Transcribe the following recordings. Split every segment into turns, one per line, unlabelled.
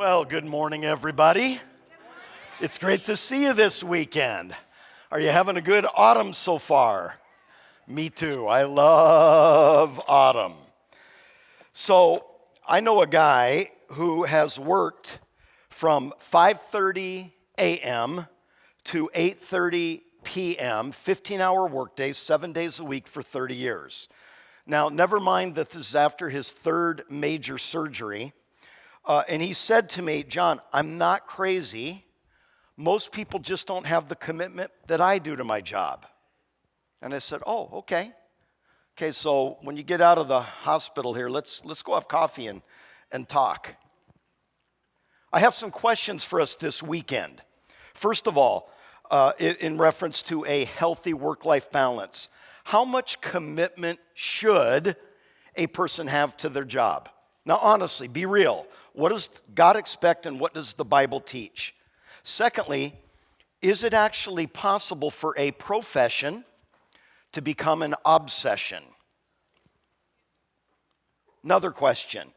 Well, good morning, everybody. It's great to see you this weekend. Are you having a good autumn so far? Me too. I love autumn. So I know a guy who has worked from 5:30 a.m. to 8:30 p.m., 15-hour workdays, 7 days a week for 30 years. Now, never mind that this is after his third major surgery. And he said to me, John, I'm not crazy. Most people just don't have the commitment that I do to my job. And I said, oh, okay. Okay, so when you get out of the hospital here, let's go have coffee and talk. I have some questions for us this weekend. First of all, in reference to a healthy work-life balance, how much commitment should a person have to their job? Now, honestly, be real. What does God expect and what does the Bible teach? Secondly, is it actually possible for a profession to become an obsession? Another question,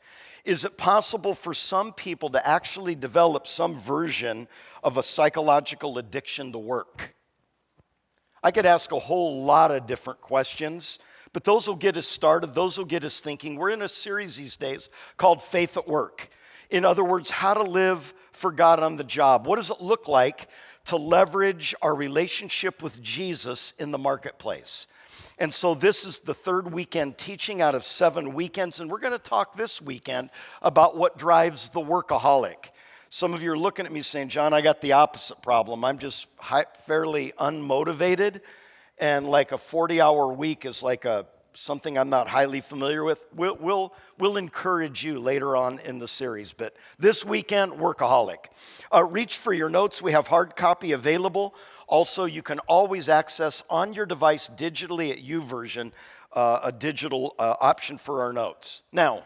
is it possible for some people to actually develop some version of a psychological addiction to work? I could ask a whole lot of different questions, but those will get us started. Those will get us thinking. We're in a series these days called Faith at Work. In other words, how to live for God on the job. What does it look like to leverage our relationship with Jesus in the marketplace? And so this is the third weekend teaching out of 7 weekends, and we're going to talk this weekend about what drives the workaholic. Some of you are looking at me saying, John, I got the opposite problem. I'm just fairly unmotivated, and like a 40-hour week is like something I'm not highly familiar with. We'll encourage you later on in the series. But this weekend, Workaholic. Reach for your notes. We have hard copy available. Also, you can always access on your device digitally at YouVersion a digital option for our notes. Now,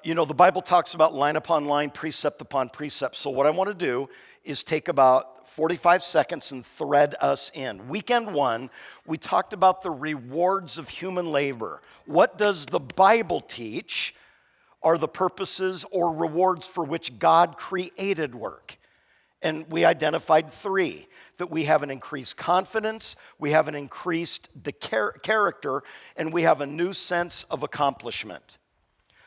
the Bible talks about line upon line, precept upon precept. So what I want to do is take about 45 seconds and thread us in. Weekend 1, we talked about the rewards of human labor. What does the Bible teach are the purposes or rewards for which God created work? And we identified 3, that we have an increased confidence, we have an increased character, and we have a new sense of accomplishment.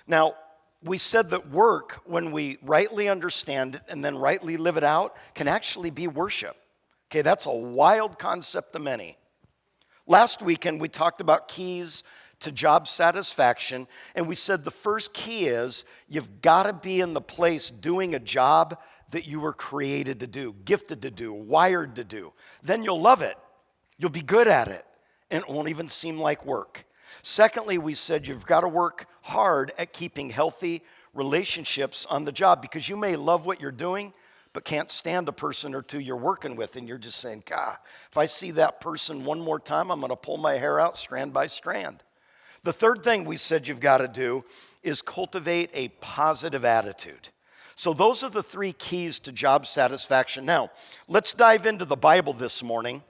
Now, we said that work, when we rightly understand it and then rightly live it out, can actually be worship. Okay, that's a wild concept to many. Last weekend, we talked about keys to job satisfaction, and we said the first key is you've got to be in the place doing a job that you were created to do, gifted to do, wired to do. Then you'll love it. You'll be good at it, and it won't even seem like work. Secondly, we said you've got to work hard at keeping healthy relationships on the job, because you may love what you're doing, but can't stand a person or two you're working with, and you're just saying, God, if I see that person one more time, I'm going to pull my hair out strand by strand. The third thing we said you've got to do is cultivate a positive attitude. So those are the 3 keys to job satisfaction. Now, let's dive into the Bible this morning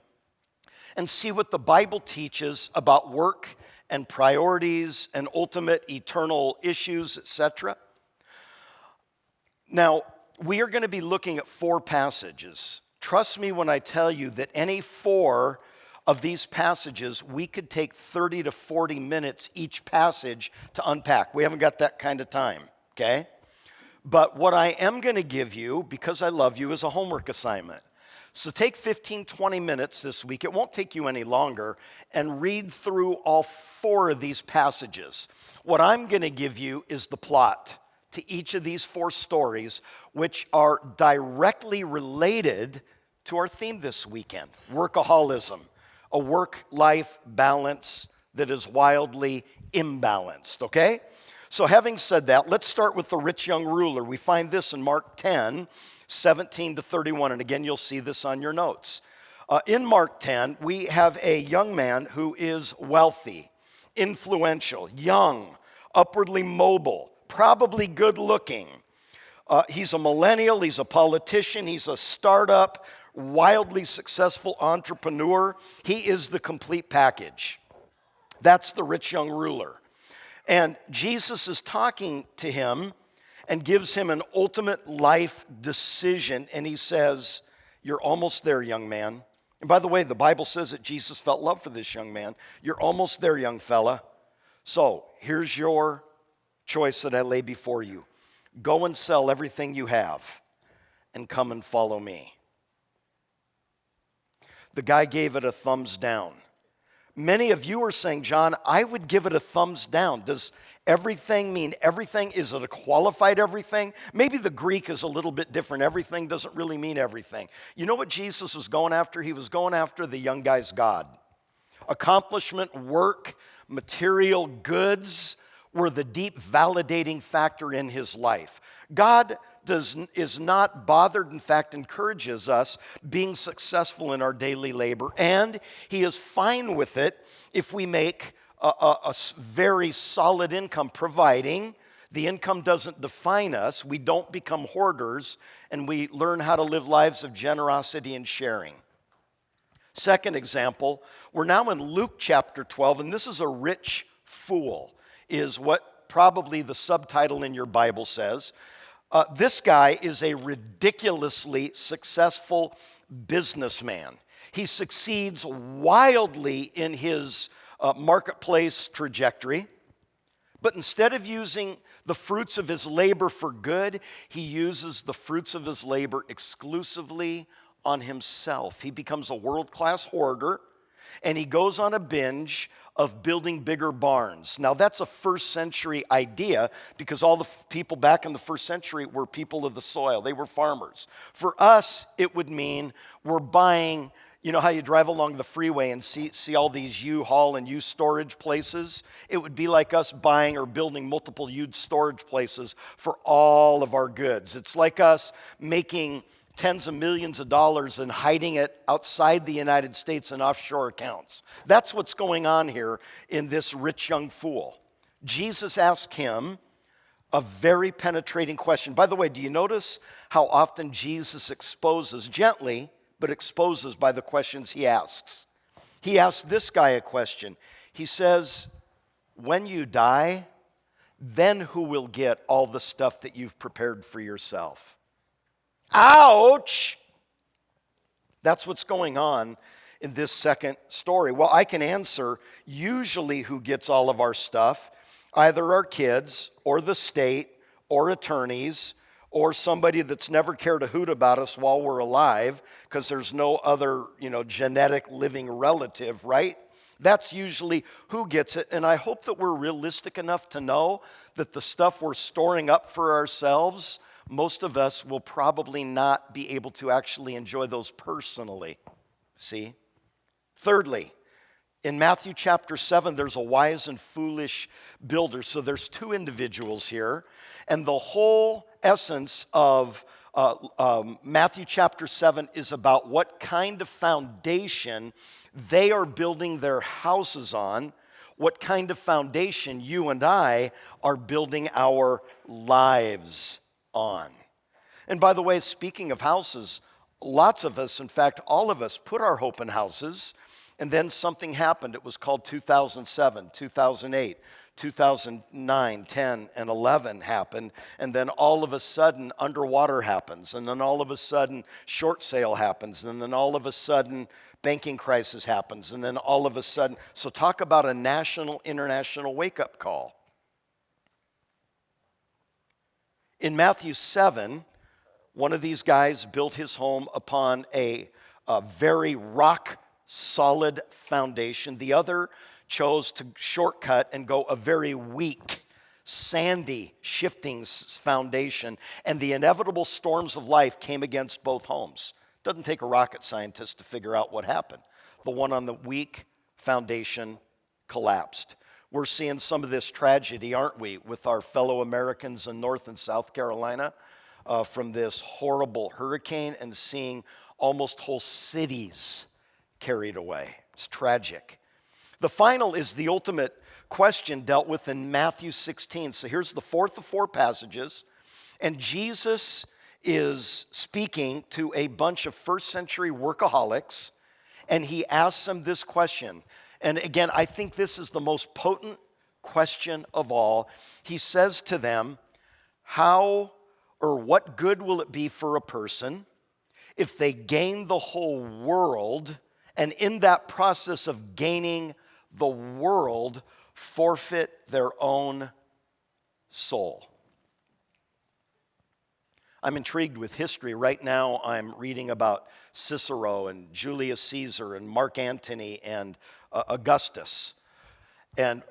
and see what the Bible teaches about work and priorities and ultimate eternal issues, etc. Now, we are going to be looking at 4 passages. Trust me when I tell you that any 4 of these passages, we could take 30 to 40 minutes each passage to unpack. We haven't got that kind of time, okay? But what I am going to give you, because I love you, is a homework assignment. So take 15, 20 minutes this week. It won't take you any longer, and read through all 4 of these passages. What I'm going to give you is the plot to each of these 4 stories, which are directly related to our theme this weekend, workaholism, a work-life balance that is wildly imbalanced, okay? So having said that, let's start with the rich young ruler. We find this in Mark 10, 17 to 31, and again, you'll see this on your notes. In Mark 10, we have a young man who is wealthy, influential, young, upwardly mobile, probably good looking. He's a millennial, he's a politician, he's a startup, wildly successful entrepreneur. He is the complete package. That's the rich young ruler. And Jesus is talking to him, and gives him an ultimate life decision. And he says, "You're almost there, young man." And by the way, the Bible says that Jesus felt love for this young man. "You're almost there, young fella. So here's your choice that I lay before you. Go and sell everything you have and come and follow me." The guy gave it a thumbs down. Many of you are saying, "John, I would give it a thumbs down." Does everything mean everything? Is it a qualified everything? Maybe the Greek is a little bit different. Everything doesn't really mean everything. You know what Jesus was going after? He was going after the young guy's God. Accomplishment, work, material goods were the deep validating factor in his life. God is not bothered, in fact, encourages us being successful in our daily labor, and he is fine with it if we make a very solid income, providing the income doesn't define us, we don't become hoarders, and we learn how to live lives of generosity and sharing. Second example, we're now in Luke chapter 12, and this is a rich fool, is what probably the subtitle in your Bible says. This guy is a ridiculously successful businessman. He succeeds wildly in his marketplace trajectory, but instead of using the fruits of his labor for good, he uses the fruits of his labor exclusively on himself. He becomes a world-class hoarder, and he goes on a binge of building bigger barns. Now, that's a first century idea because all the people back in the first century were people of the soil. They were farmers. For us, it would mean we're buying, you know how you drive along the freeway and see all these U-Haul and U-storage places? It would be like us buying or building multiple U-storage places for all of our goods. It's like us making tens of millions of dollars and hiding it outside the United States in offshore accounts. That's what's going on here in this rich young fool. Jesus asked him a very penetrating question. By the way, do you notice how often Jesus exposes gently, but exposes by the questions he asks? He asked this guy a question. He says, "When you die, then who will get all the stuff that you've prepared for yourself?" Ouch! That's what's going on in this second story. Well, I can answer usually who gets all of our stuff, either our kids or the state or attorneys or somebody that's never cared a hoot about us while we're alive because there's no other, genetic living relative, right? That's usually who gets it. And I hope that we're realistic enough to know that the stuff we're storing up for ourselves, most of us will probably not be able to actually enjoy those personally. See? Thirdly, in Matthew chapter 7, there's a wise and foolish builder. So there's two individuals here. And the whole essence of Matthew chapter 7 is about what kind of foundation they are building their houses on, what kind of foundation you and I are building our lives on. And by the way, speaking of houses, lots of us, in fact, all of us, put our hope in houses, and then something happened. It was called 2007, 2008, 2009, 10, and 11 happened, and then all of a sudden, underwater happens, and then all of a sudden, short sale happens, and then all of a sudden, banking crisis happens, and then all of a sudden, so talk about a national, international wake-up call. In Matthew 7, one of these guys built his home upon a very rock-solid foundation. The other chose to shortcut and go a very weak, sandy, shifting foundation. And the inevitable storms of life came against both homes. Doesn't take a rocket scientist to figure out what happened. The one on the weak foundation collapsed. We're seeing some of this tragedy, aren't we, with our fellow Americans in North and South Carolina from this horrible hurricane and seeing almost whole cities carried away. It's tragic. The final is the ultimate question dealt with in Matthew 16. So here's the fourth of four passages, and Jesus is speaking to a bunch of first century workaholics, and he asks them this question. And again, I think this is the most potent question of all. He says to them, how or what good will it be for a person if they gain the whole world and in that process of gaining the world forfeit their own soul? I'm intrigued with history. Right now I'm reading about Cicero and Julius Caesar and Mark Antony and Augustus. And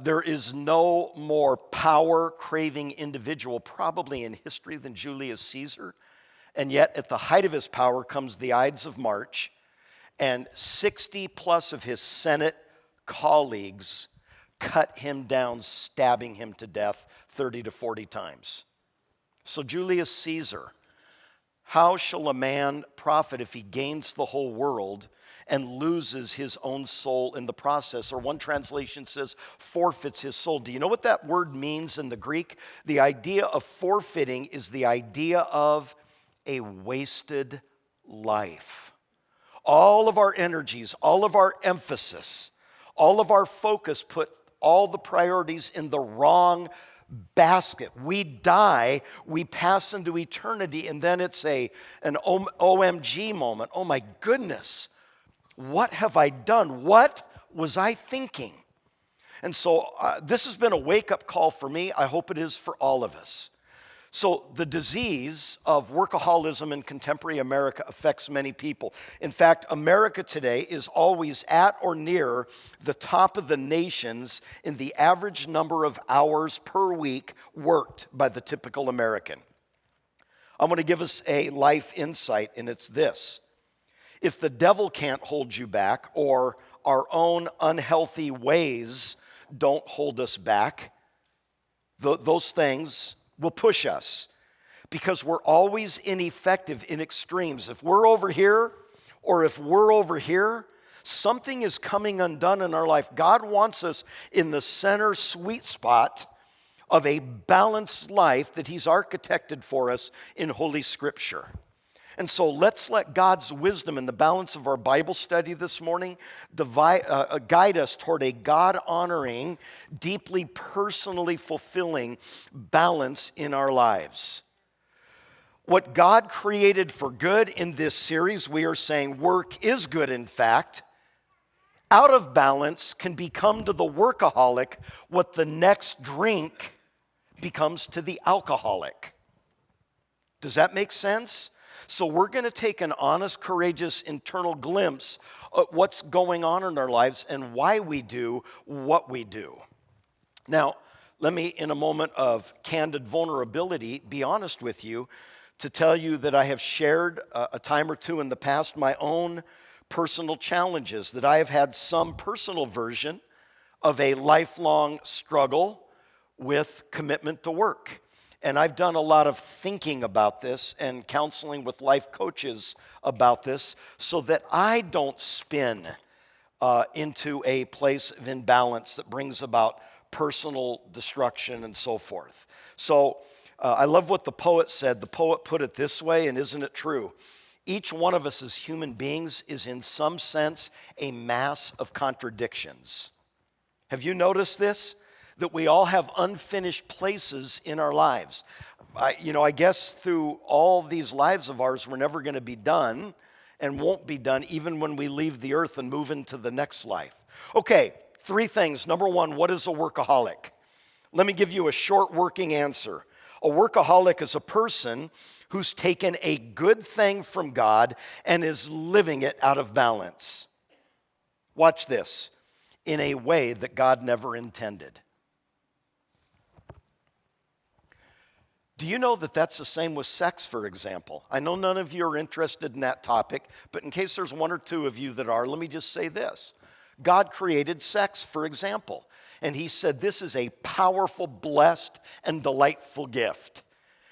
there is no more power-craving individual probably in history than Julius Caesar. And yet at the height of his power comes the Ides of March, and 60 plus of his Senate colleagues cut him down, stabbing him to death 30 to 40 times. So Julius Caesar, how shall a man profit if he gains the whole world and loses his own soul in the process? Or one translation says forfeits his soul. Do you know what that word means in the Greek? The idea of forfeiting is the idea of a wasted life. All of our energies, all of our emphasis, all of our focus put all the priorities in the wrong basket. We die, we pass into eternity, and then it's an OMG moment. Oh my goodness, what have I done? What was I thinking? And so this has been a wake-up call for me. I hope it is for all of us. So the disease of workaholism in contemporary America affects many people. In fact, America today is always at or near the top of the nations in the average number of hours per week worked by the typical American. I'm going to give us a life insight, and it's this. If the devil can't hold you back, or our own unhealthy ways don't hold us back, those things will push us, because we're always ineffective in extremes. If we're over here or if we're over here, something is coming undone in our life. God wants us in the center sweet spot of a balanced life that He's architected for us in Holy Scripture. And so let's let God's wisdom and the balance of our Bible study this morning guide us toward a God-honoring, deeply personally fulfilling balance in our lives. What God created for good in this series, we are saying work is good, in fact. Out of balance can become to the workaholic what the next drink becomes to the alcoholic. Does that make sense? So we're going to take an honest, courageous, internal glimpse of what's going on in our lives and why we do what we do. Now, let me, in a moment of candid vulnerability, be honest with you to tell you that I have shared a time or two in the past my own personal challenges, that I have had some personal version of a lifelong struggle with commitment to work. And I've done a lot of thinking about this and counseling with life coaches about this so that I don't spin into a place of imbalance that brings about personal destruction and so forth. So I love what the poet said. The poet put it this way, and isn't it true? Each one of us as human beings is in some sense a mass of contradictions. Have you noticed this? That we all have unfinished places in our lives. I guess through all these lives of ours, we're never going to be done and won't be done even when we leave the earth and move into the next life. Okay, 3 things. Number 1, what is a workaholic? Let me give you a short working answer. A workaholic is a person who's taken a good thing from God and is living it out of balance. Watch this. In a way that God never intended. Do you know that that's the same with sex, for example? I know none of you are interested in that topic, but in case there's 1 or 2 of you that are, let me just say this. God created sex, for example, and He said this is a powerful, blessed, and delightful gift.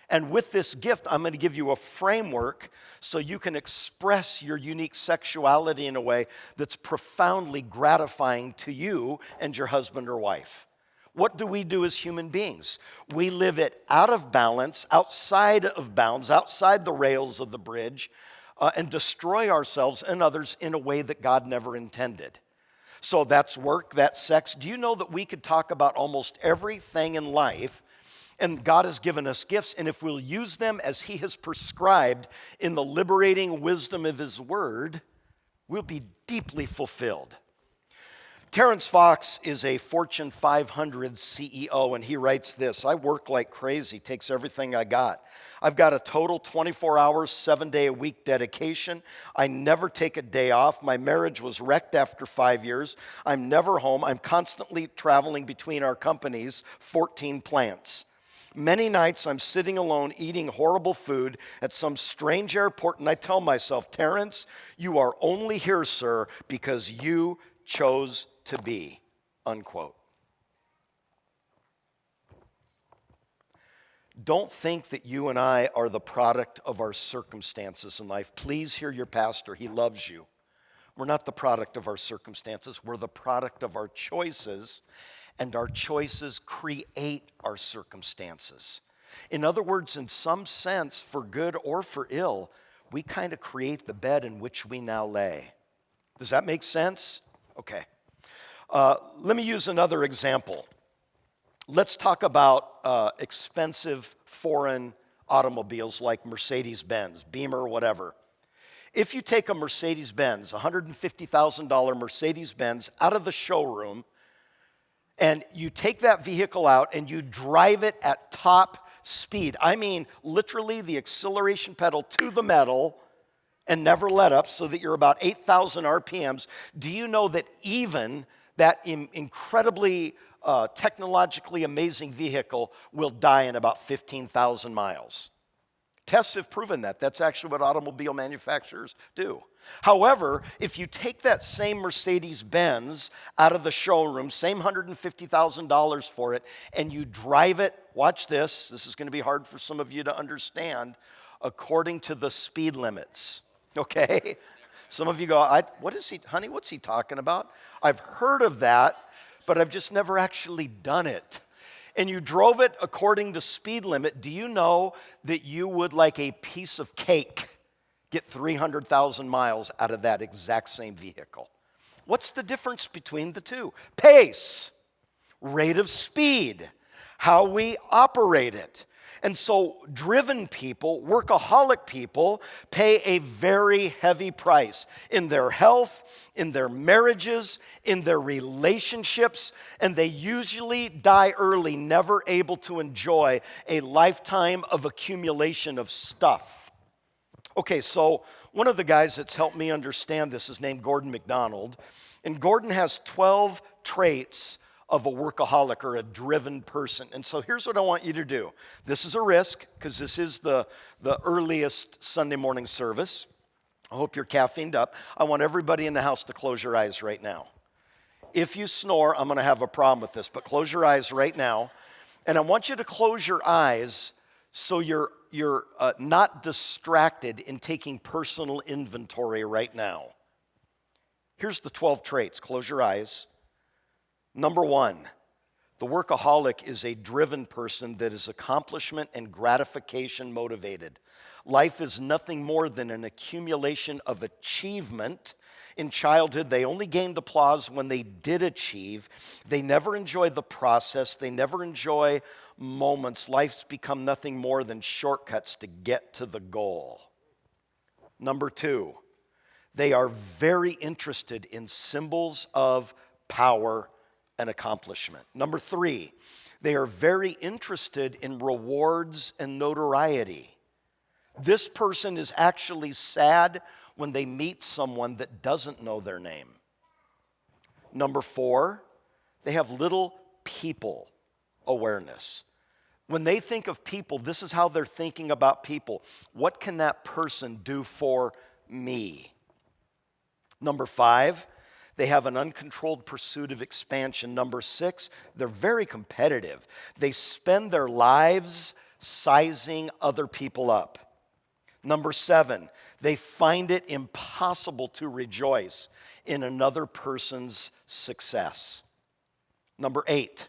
And with this gift, I'm going to give you a framework so you can express your unique sexuality in a way that's profoundly gratifying to you and your husband or wife. What do we do as human beings? We live it out of balance, outside of bounds, outside the rails of the bridge, and destroy ourselves and others in a way that God never intended. So that's work, that's sex. Do you know that we could talk about almost everything in life And God has given us gifts, and if we'll use them as He has prescribed in the liberating wisdom of His Word, we'll be deeply fulfilled. Terrence Fox is a Fortune 500 CEO, and he writes this: I work like crazy, takes everything I got. I've got a total 24 hours, 7-day-a-week dedication. I never take a day off. My marriage was wrecked after 5 years. I'm never home. I'm constantly traveling between our companies, 14 plants. Many nights I'm sitting alone eating horrible food at some strange airport, and I tell myself, Terrence, you are only here, sir, because you chose to be, unquote. Don't think that you and I are the product of our circumstances in life. Please hear your pastor. He loves you. We're not the product of our circumstances. We're the product of our choices, and our choices create our circumstances. In other words, in some sense, for good or for ill, we kind of create the bed in which we now lay. Does that make sense? Okay. Let me use another example. Let's talk about expensive foreign automobiles like Mercedes-Benz, Beamer, whatever. If you take a Mercedes-Benz, $150,000 Mercedes-Benz out of the showroom, and you take that vehicle out and you drive it at top speed, I mean literally the acceleration pedal to the metal and never let up, so that you're about 8,000 RPMs, do you know that even that incredibly technologically amazing vehicle will die in about 15,000 miles? Tests have proven that. That's actually what automobile manufacturers do. However, if you take that same Mercedes-Benz out of the showroom, same $150,000 for it, and you drive it, watch this, this is going to be hard for some of you to understand, according to the speed limits, okay? Some of you go, what is he, honey, what's he talking about? I've heard of that, but I've just never actually done it. And you drove it according to speed limit. Do you know that you would, like a piece of cake, get 300,000 miles out of that exact same vehicle? What's the difference between the two? Pace, rate of speed, how we operate it. And so driven people, workaholic people, pay a very heavy price in their health, in their marriages, in their relationships, and they usually die early, never able to enjoy a lifetime of accumulation of stuff. Okay, so one of the guys that's helped me understand this is named Gordon MacDonald, and Gordon has 12 traits of a workaholic or a driven person. And so here's what I want you to do. This is a risk, because this is the earliest Sunday morning service. I hope you're caffeined up. I want everybody in the house to close your eyes right now. If you snore, I'm going to have a problem with this, but close your eyes right now. And I want you to close your eyes so you're not distracted in taking personal inventory right now. Here's the 12 traits. Close your eyes. Number 1, the workaholic is a driven person that is accomplishment and gratification motivated. Life is nothing more than an accumulation of achievement. In childhood, they only gained applause when they did achieve. They never enjoy the process. They never enjoy moments. Life's become nothing more than shortcuts to get to the goal. Number 2, they are very interested in symbols of power and accomplishment. Number 3, they are very interested in rewards and notoriety. This person is actually sad when they meet someone that doesn't know their name. Number 4, they have little people awareness. When they think of people, this is how they're thinking about people. What can that person do for me? Number 5, they have an uncontrolled pursuit of expansion. Number 6, they're very competitive. They spend their lives sizing other people up. Number 7, they find it impossible to rejoice in another person's success. Number 8,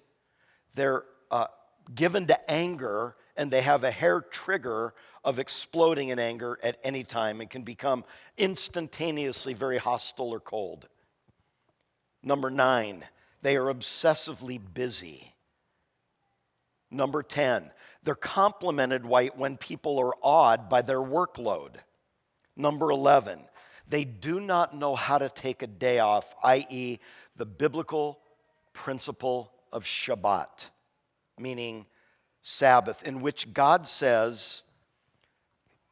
they're given to anger, and they have a hair trigger of exploding in anger at any time and can become instantaneously very hostile or cold. Number 9, they are obsessively busy. Number 10, They're complemented when people are awed by their workload. Number 11, they do not know how to take a day off, i.e., the biblical principle of Shabbat, meaning Sabbath, in which God says,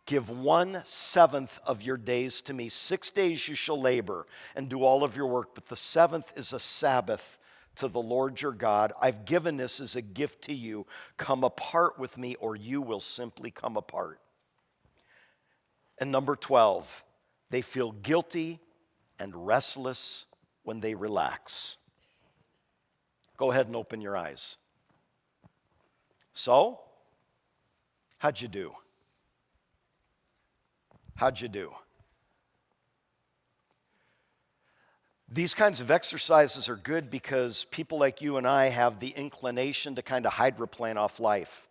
give 1/7 of your days to me. 6 days you shall labor and do all of your work, but the 7th is a Sabbath to the Lord your God. I've given this as a gift to you. Come apart with me, or you will simply come apart. And number 12, they feel guilty and restless when they relax. Go ahead and open your eyes. So, how'd you do? How'd you do? These kinds of exercises are good because people like you and I have the inclination to kind of hydroplane off life.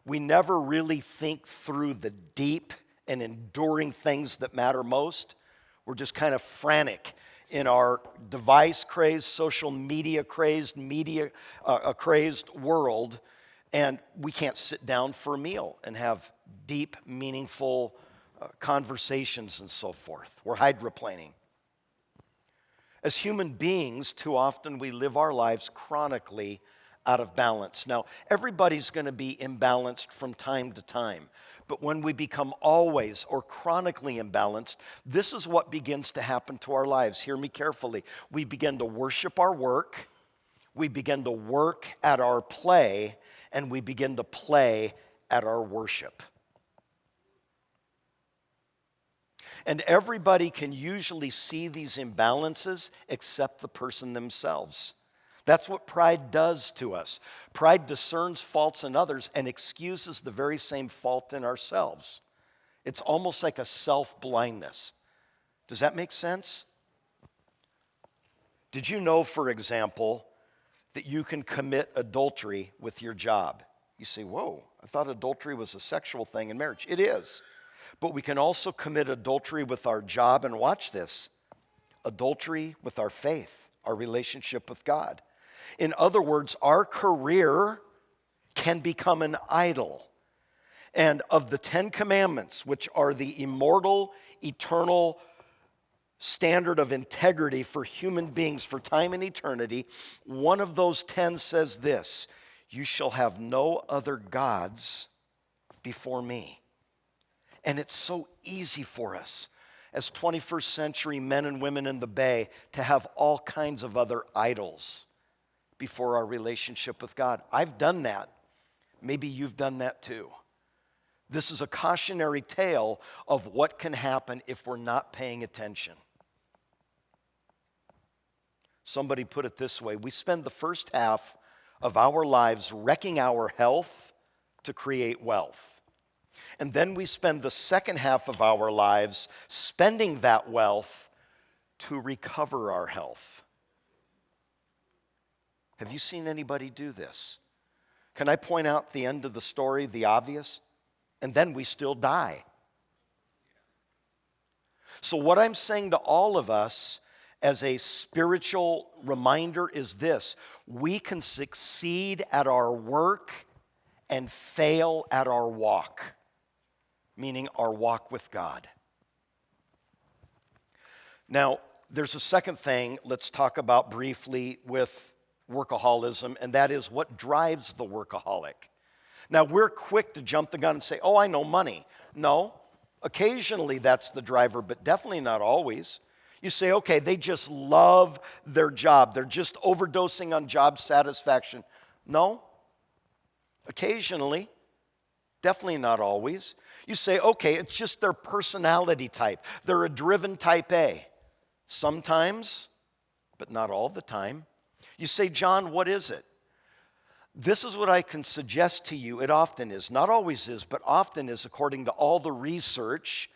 We never really think through the deep and enduring things that matter most. We're just kind of frantic in our device-crazed, social media-crazed, crazed world, and we can't sit down for a meal and have deep, meaningful conversations and so forth. We're hydroplaning. As human beings, too often we live our lives chronically out of balance. Now, everybody's going to be imbalanced from time to time, but when we become always or chronically imbalanced, this is what begins to happen to our lives. Hear me carefully. We begin to worship our work, we begin to work at our play, and we begin to play at our worship. And everybody can usually see these imbalances except the person themselves. That's what pride does to us. Pride discerns faults in others and excuses the very same fault in ourselves. It's almost like a self-blindness. Does that make sense? Did you know, for example, that you can commit adultery with your job? You say, whoa, I thought adultery was a sexual thing in marriage. It is. But we can also commit adultery with our job, and watch this, adultery with our faith, our relationship with God. In other words, our career can become an idol. And of the 10 commandments, which are the immortal, eternal standard of integrity for human beings for time and eternity, one of those 10 says this: you shall have no other gods before me. And it's so easy for us as 21st century men and women in the Bay to have all kinds of other idols before our relationship with God. I've done that. Maybe you've done that too. This is a cautionary tale of what can happen if we're not paying attention. Somebody put it this way: we spend the first half of our lives wrecking our health to create wealth. And then we spend the second half of our lives spending that wealth to recover our health. Have you seen anybody do this? Can I point out the end of the story, the obvious? And then we still die. So what I'm saying to all of us as a spiritual reminder is this: we can succeed at our work and fail at our walk, meaning our walk with God. Now, there's a second thing let's talk about briefly with workaholism, and that is what drives the workaholic. Now, we're quick to jump the gun and say, oh, I know, money. No, occasionally that's the driver, but definitely not always. You say, okay, they just love their job. They're just overdosing on job satisfaction. No, occasionally, definitely not always. You say, okay, it's just their personality type. They're a driven type A. Sometimes, but not all the time. You say, John, what is it? This is what I can suggest to you. It often is, not always is, but often is, according to all the research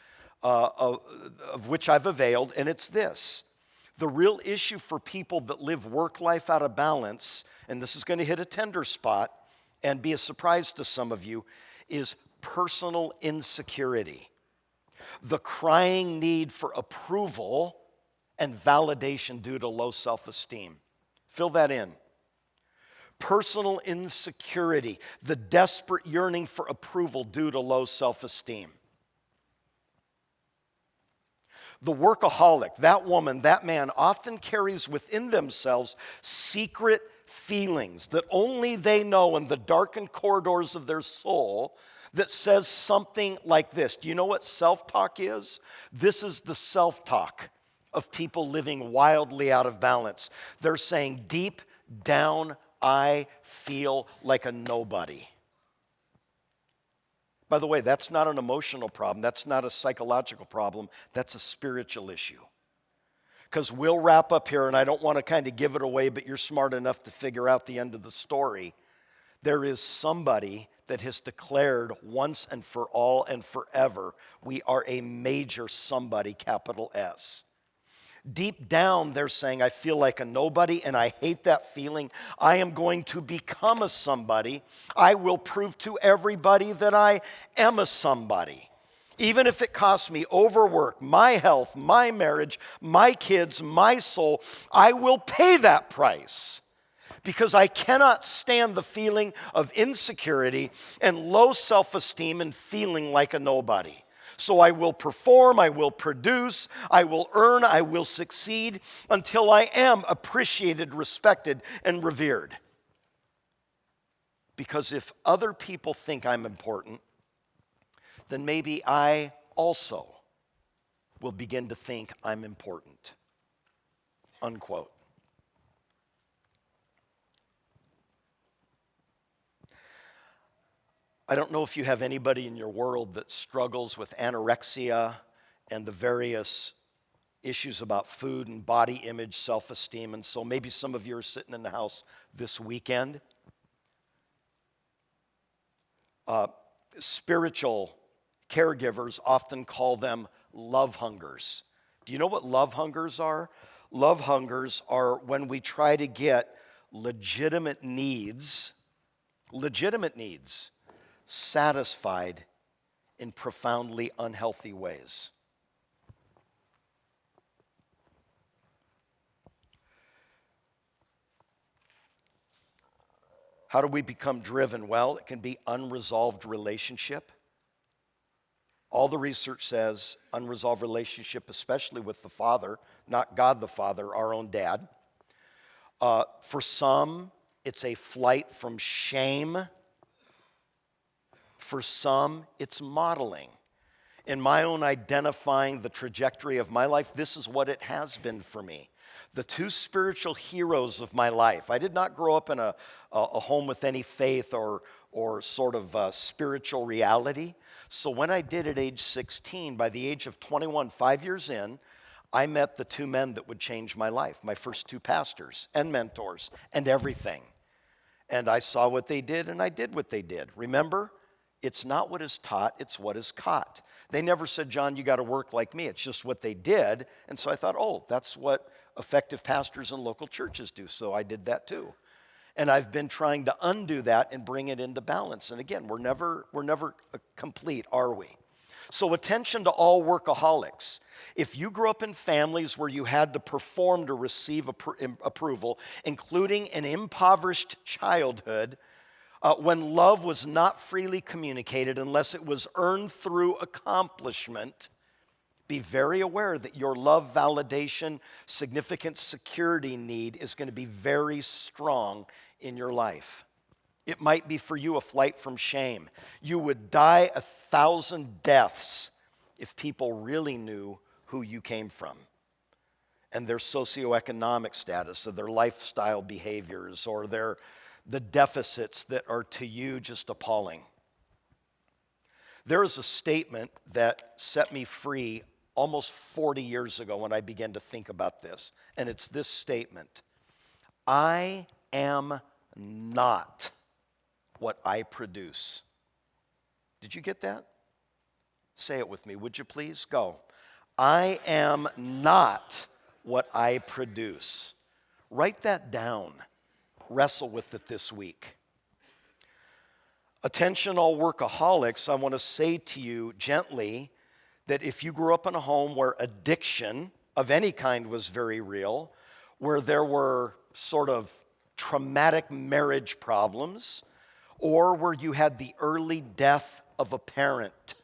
of which I've availed, and it's this. The real issue for people that live work life out of balance, and this is going to hit a tender spot and be a surprise to some of you, is personal insecurity. The crying need for approval and validation due to low self-esteem. Fill that in. personal insecurity, the desperate yearning for approval due to low self-esteem. The workaholic, that woman, that man, often carries within themselves secret feelings that only they know in the darkened corridors of their soul that says something like this. Do you know what self-talk is? This is the self-talk of people living wildly out of balance. They're saying, deep down, I feel like a nobody. By the way, that's not an emotional problem. That's not a psychological problem. That's a spiritual issue. Because we'll wrap up here, and I don't want to kind of give it away, but you're smart enough to figure out the end of the story. There is somebody that has declared once and for all and forever, we are a major somebody, capital S. Deep down, they're saying, I feel like a nobody, and I hate that feeling. I am going to become a somebody. I will prove to everybody that I am a somebody. Even if it costs me overwork, my health, my marriage, my kids, my soul, I will pay that price. Because I cannot stand the feeling of insecurity and low self-esteem and feeling like a nobody. So I will perform, I will produce, I will earn, I will succeed until I am appreciated, respected, and revered. Because if other people think I'm important, then maybe I also will begin to think I'm important. Unquote. I don't know if you have anybody in your world that struggles with anorexia and the various issues about food and body image, self-esteem, and so maybe some of you are sitting in the house this weekend. Spiritual caregivers often call them love hungers. Do you know what love hungers are? Love hungers are when we try to get legitimate needs satisfied in profoundly unhealthy ways. How do we become driven? Well, it can be unresolved relationship. All the research says unresolved relationship, especially with the Father, not God the Father, our own dad. For some, it's a flight from shame. For some, it's modeling. In my own identifying the trajectory of my life, this is what it has been for me. The two spiritual heroes of my life. I did not grow up in a home with any faith or sort of spiritual reality. So when I did at age 16, by the age of 21, 5 years in, I met the two men that would change my life, my first two pastors and mentors and everything. And I saw what they did and I did what they did. Remember? It's not what is taught, it's what is caught. They never said, John, you got to work like me. It's just what they did. And so I thought, oh, that's what effective pastors in local churches do. So I did that too. And I've been trying to undo that and bring it into balance. And again, we're never complete, are we? So attention to all workaholics. If you grew up in families where you had to perform to receive approval, including an impoverished childhood, when love was not freely communicated unless it was earned through accomplishment, be very aware that your love validation, significant security need is going to be very strong in your life. It might be for you a flight from shame. You would die 1,000 deaths if people really knew who you came from and their socioeconomic status or their lifestyle behaviors or the deficits that are to you just appalling. There is a statement that set me free almost 40 years ago when I began to think about this, and it's this statement: I am not what I produce. Did you get that? Say it with me, would you please? Go. I am not what I produce. Write that down. Wrestle with it this week. Attention all workaholics, I want to say to you gently that if you grew up in a home where addiction of any kind was very real, where there were sort of traumatic marriage problems, or where you had the early death of a parent,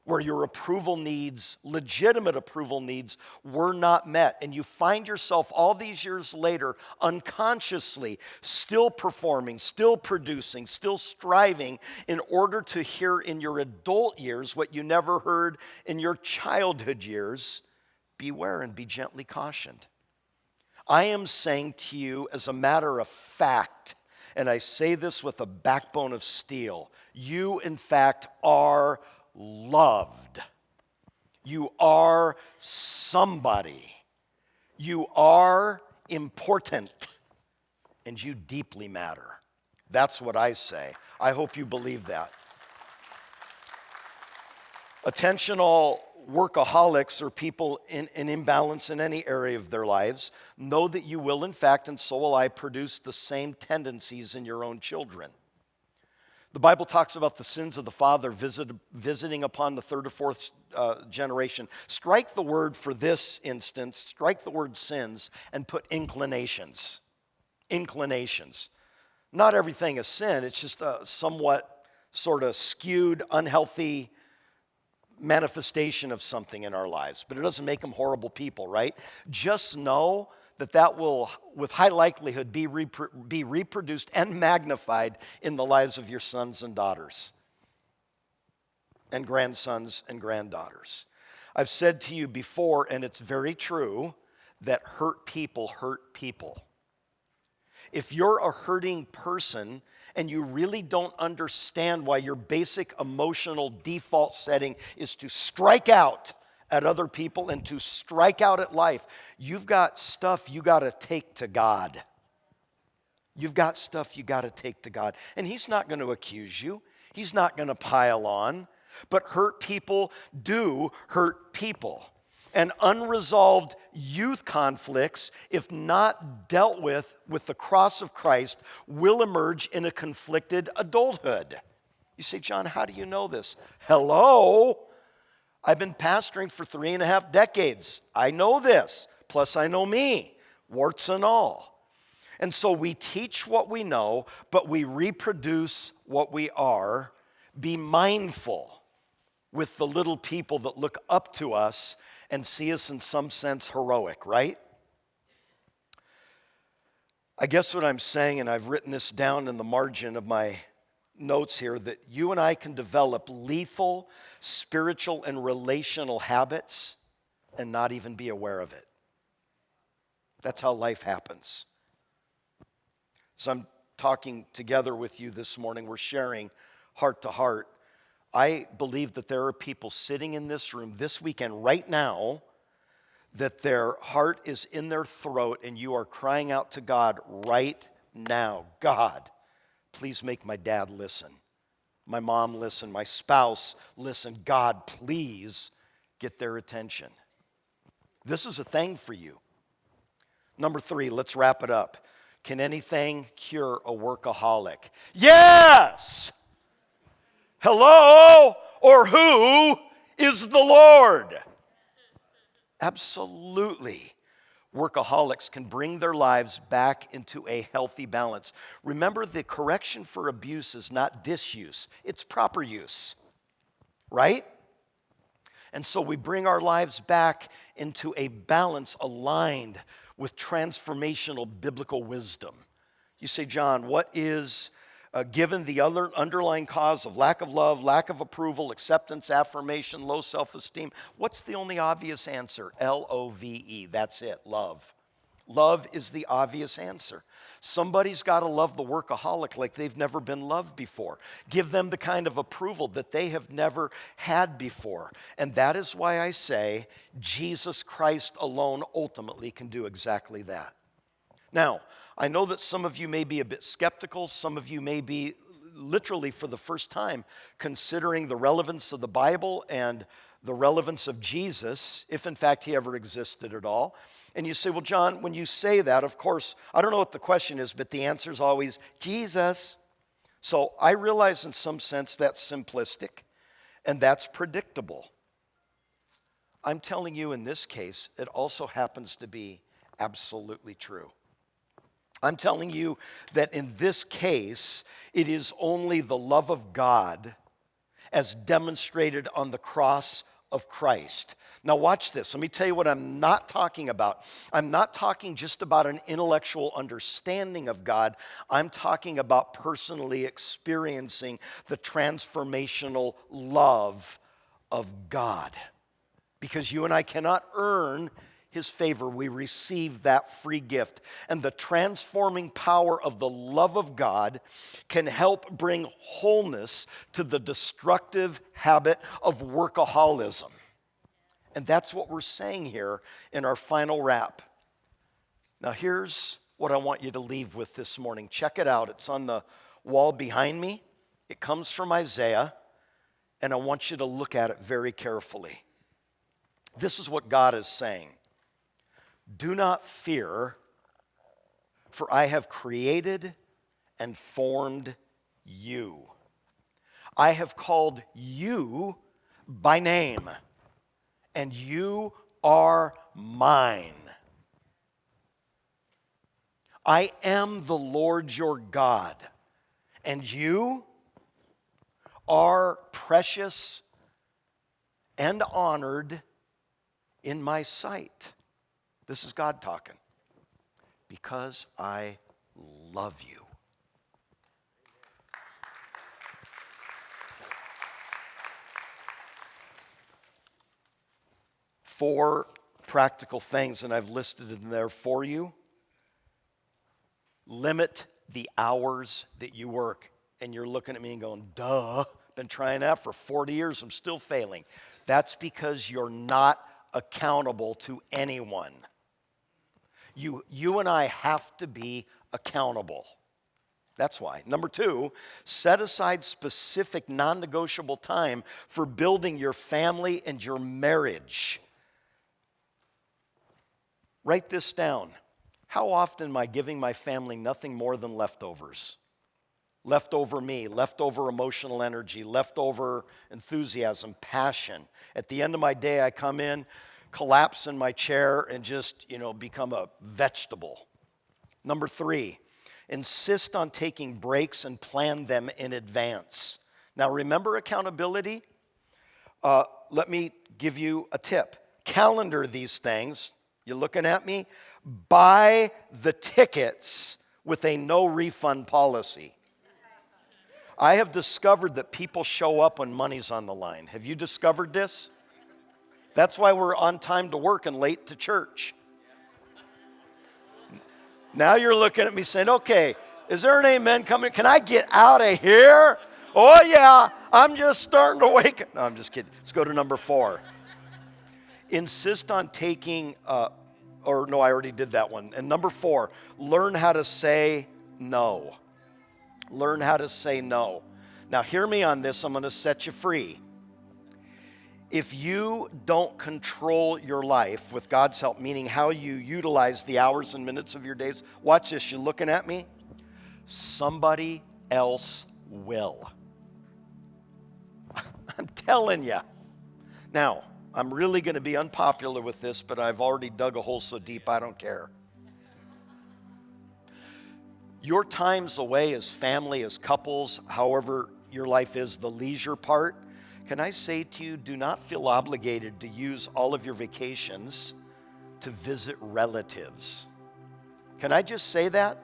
where your approval needs, legitimate approval needs, were not met. And you find yourself all these years later unconsciously still performing, still producing, still striving in order to hear in your adult years what you never heard in your childhood years. Beware and be gently cautioned. I am saying to you as a matter of fact, and I say this with a backbone of steel, you in fact are loved. You are somebody. You are important. And you deeply matter. That's what I say. I hope you believe that. Attentional workaholics, or people in an imbalance in any area of their lives, know that you will in fact, and so will I, produce the same tendencies in your own children. The Bible talks about the sins of the father visiting upon the third or fourth generation. Strike the word for this instance, strike the word sins, and put inclinations. Inclinations. Not everything is sin, it's just a somewhat sort of skewed, unhealthy manifestation of something in our lives. But it doesn't make them horrible people, right? Just know that will, with high likelihood, be reproduced and magnified in the lives of your sons and daughters and grandsons and granddaughters. I've said to you before, and it's very true, that hurt people hurt people. If you're a hurting person and you really don't understand why your basic emotional default setting is to strike out at other people and to strike out at life, you've got stuff you got to take to God. You've got stuff you got to take to God. And He's not going to accuse you. He's not going to pile on. But hurt people do hurt people. And unresolved youth conflicts, if not dealt with the cross of Christ, will emerge in a conflicted adulthood. You say, John, how do you know this? Hello? I've been pastoring for 3.5 decades. I know this. Plus, I know me, warts and all. And so we teach what we know, but we reproduce what we are. Be mindful with the little people that look up to us and see us in some sense heroic, right? I guess what I'm saying, and I've written this down in the margin of my notes here, that you and I can develop lethal spiritual and relational habits and not even be aware of it. That's how life happens. So I'm talking together with you this morning. We're sharing heart to heart. I believe that there are people sitting in this room this weekend right now that their heart is in their throat and you are crying out to God right now. God, please make my dad listen. My mom listen. My spouse listen. God, please get their attention. This is a thing for you. Number 3, let's wrap it up. Can anything cure a workaholic? Yes! Hello? Or who is the Lord? Absolutely. Workaholics can bring their lives back into a healthy balance. Remember, the correction for abuse is not disuse, it's proper use, right? And so we bring our lives back into a balance aligned with transformational biblical wisdom. You say, John, what is, given the other underlying cause of lack of love, lack of approval, acceptance, affirmation, low self-esteem, what's the only obvious answer? L-O-V-E, that's it, love. Love is the obvious answer. Somebody's got to love the workaholic like they've never been loved before. Give them the kind of approval that they have never had before. And that is why I say Jesus Christ alone ultimately can do exactly that. Now, I know that some of you may be a bit skeptical. Some of you may be literally for the first time considering the relevance of the Bible and the relevance of Jesus, if in fact he ever existed at all. And you say, well, John, when you say that, of course, I don't know what the question is, but the answer is always Jesus. So I realize in some sense that's simplistic and that's predictable. I'm telling you in this case, it also happens to be absolutely true. I'm telling you that in this case, it is only the love of God as demonstrated on the cross of Christ. Now watch this. Let me tell you what I'm not talking about. I'm not talking just about an intellectual understanding of God. I'm talking about personally experiencing the transformational love of God. Because you and I cannot earn His favor. We receive that free gift. And the transforming power of the love of God can help bring wholeness to the destructive habit of workaholism. And that's what we're saying here in our final wrap. Now here's what I want you to leave with this morning. Check it out. It's on the wall behind me. It comes from Isaiah, and I want you to look at it very carefully. This is what God is saying. Do not fear, for I have created and formed you. I have called you by name, and you are mine. I am the Lord your God, and you are precious and honored in my sight. This is God talking. Because I love you. Four practical things, and I've listed them there for you. Limit the hours that you work. And you're looking at me and going, duh, been trying that for 40 years, I'm still failing. That's because you're not accountable to anyone. You and I have to be accountable. That's why. Number two, set aside specific non-negotiable time for building your family and your marriage. Write this down. How often am I giving my family nothing more than leftovers? Leftover me, leftover emotional energy, leftover enthusiasm, passion. At the end of my day, I come in, collapse in my chair, and just, become a vegetable. Number three, insist on taking breaks and plan them in advance. Now, remember accountability? Let me give you a tip. Calendar these things. You looking at me? Buy the tickets with a no refund policy. I have discovered that people show up when money's on the line. Have you discovered this? That's why we're on time to work and late to church. Now you're looking at me saying, okay, is there an amen coming? Can I get out of here? Oh yeah, I'm just starting to wake up. No, I'm just kidding. Let's go to number 4. Insist on taking, I already did that one. And number 4, learn how to say no. Learn how to say no. Now hear me on this, I'm going to set you free. If you don't control your life with God's help, meaning how you utilize the hours and minutes of your days, watch this, you looking at me? Somebody else will. I'm telling you. Now, I'm really going to be unpopular with this, but I've already dug a hole so deep I don't care. Your times away as family, as couples, however your life is, the leisure part, can I say to you, do not feel obligated to use all of your vacations to visit relatives. Can I just say that?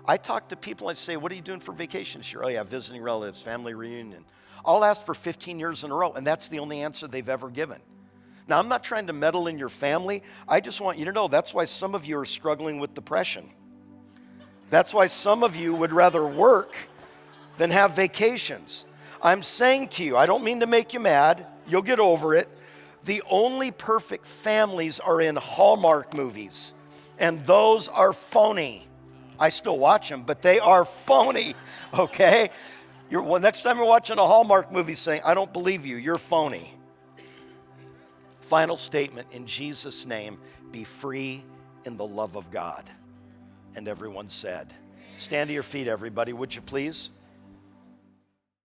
I talk to people, I say, what are you doing for vacation? Sure, oh yeah, visiting relatives, family reunion. I'll ask for 15 years in a row, and that's the only answer they've ever given. Now, I'm not trying to meddle in your family. I just want you to know that's why some of you are struggling with depression. That's why some of you would rather work than have vacations. I'm saying to you, I don't mean to make you mad. You'll get over it. The only perfect families are in Hallmark movies, and those are phony. I still watch them, but they are phony, okay? Next time you're watching a Hallmark movie saying, I don't believe you, you're phony. Final statement, in Jesus' name, be free in the love of God. And everyone said, stand to your feet, everybody, would you please?